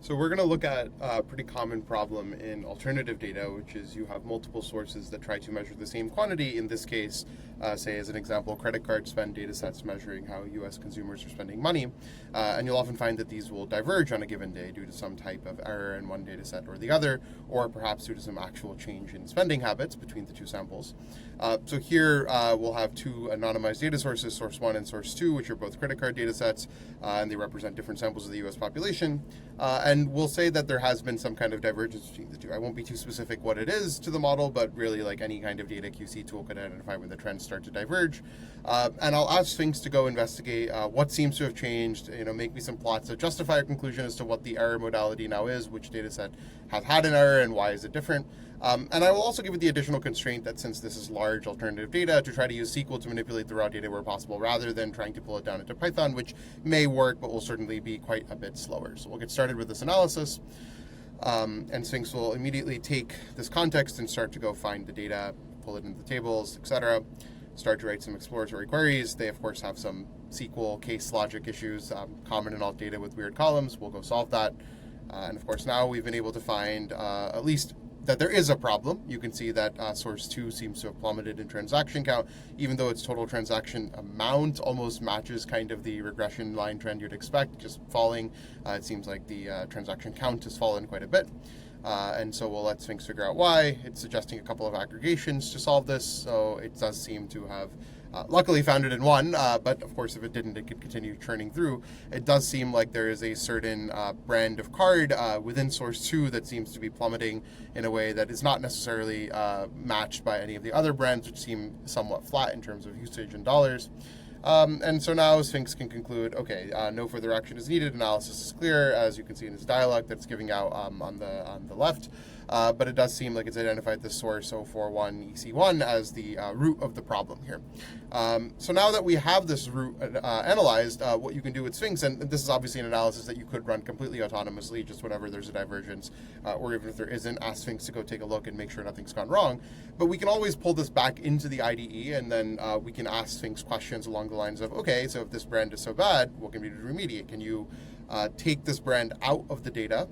So we're going to look at a pretty common problem in alternative data, which is you have multiple sources that try to measure the same quantity. In this case, say as an example, credit card spend data sets measuring how U.S. consumers are spending money. And you'll often find that these will diverge on a given day due to some type of error in one data set or the other, or perhaps due to some actual change in spending habits between the two samples. So here we'll have two anonymized data sources, source 1 and source 2, which are both credit card data sets, and they represent different samples of the U.S. population. And we'll say that there has been some kind of divergence between the two. I won't be too specific what it is to the model, but really like any kind of data QC tool could identify when the trends start to diverge. And I'll ask Sphinx to go investigate what seems to have changed, make me some plots that justify a conclusion as to what the error modality now is, which data set has had an error and why is it different. And I will also give it the additional constraint that since this is large alternative data, to try to use SQL to manipulate the raw data where possible, rather than trying to pull it down into Python, which may work, but will certainly be quite a bit slower. So we'll get started with this analysis. And Sphinx will immediately take this context and start to go find the data, pull it into the tables, etc., start to write some exploratory queries. They, of course, have some SQL case logic issues common in alt data with weird columns. We'll go solve that. And, of course, now we've been able to find at least that there is a problem. You can see that source 2 seems to have plummeted in transaction count, even though its total transaction amount almost matches kind of the regression line trend you'd expect, just falling. It seems like the transaction count has fallen quite a bit. And so we'll let Sphinx figure out why. It's suggesting a couple of aggregations to solve this, so it does seem to have luckily found it in one, but of course if it didn't, it could continue churning through. It does seem like there is a certain brand of card within source 2 that seems to be plummeting in a way that is not necessarily matched by any of the other brands, which seem somewhat flat in terms of usage in dollars. And so now Sphinx can conclude, okay, no further action is needed. Analysis is clear, as you can see in its dialog that's giving out on the left. But it does seem like it's identified the source 041 EC1 as the root of the problem here. So now that we have this root analyzed, what you can do with Sphinx, and this is obviously an analysis that you could run completely autonomously, just whenever there's a divergence, or even if there isn't, ask Sphinx to go take a look and make sure nothing's gone wrong. But we can always pull this back into the IDE, and then we can ask Sphinx questions along the lines of, okay, so if this brand is so bad, what can we do to remediate? Can you take this brand out of the data,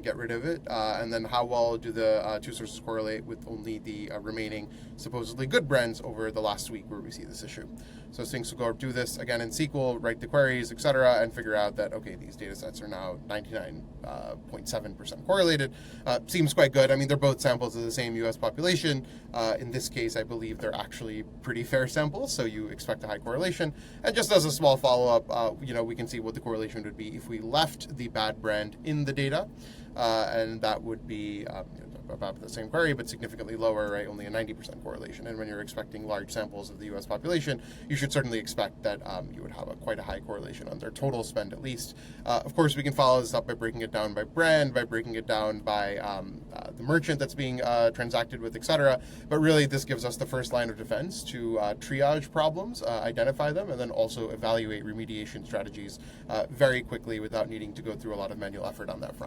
get rid of it, and then how well do the two sources correlate with only the remaining supposedly good brands over the last week where we see this issue. So Sphinx will go do this again in SQL, write the queries, etc., and figure out that, okay, these data sets are now 99.7% correlated. Seems quite good. I mean, they're both samples of the same U.S. population. In this case, I believe they're actually pretty fair samples, so you expect a high correlation. And just as a small follow-up, we can see what the correlation would be if we left the bad brand in the data, and that would be about the same query, but significantly lower, right? Only a 90% correlation. And when you're expecting large samples of the U.S. population, you should certainly expect that you would have quite a high correlation on their total spend, at least. Of course, we can follow this up by breaking it down by brand, by breaking it down by the merchant that's being transacted with, etc. But really, this gives us the first line of defense to triage problems, identify them, and then also evaluate remediation strategies very quickly without needing to go through a lot of manual effort on that front.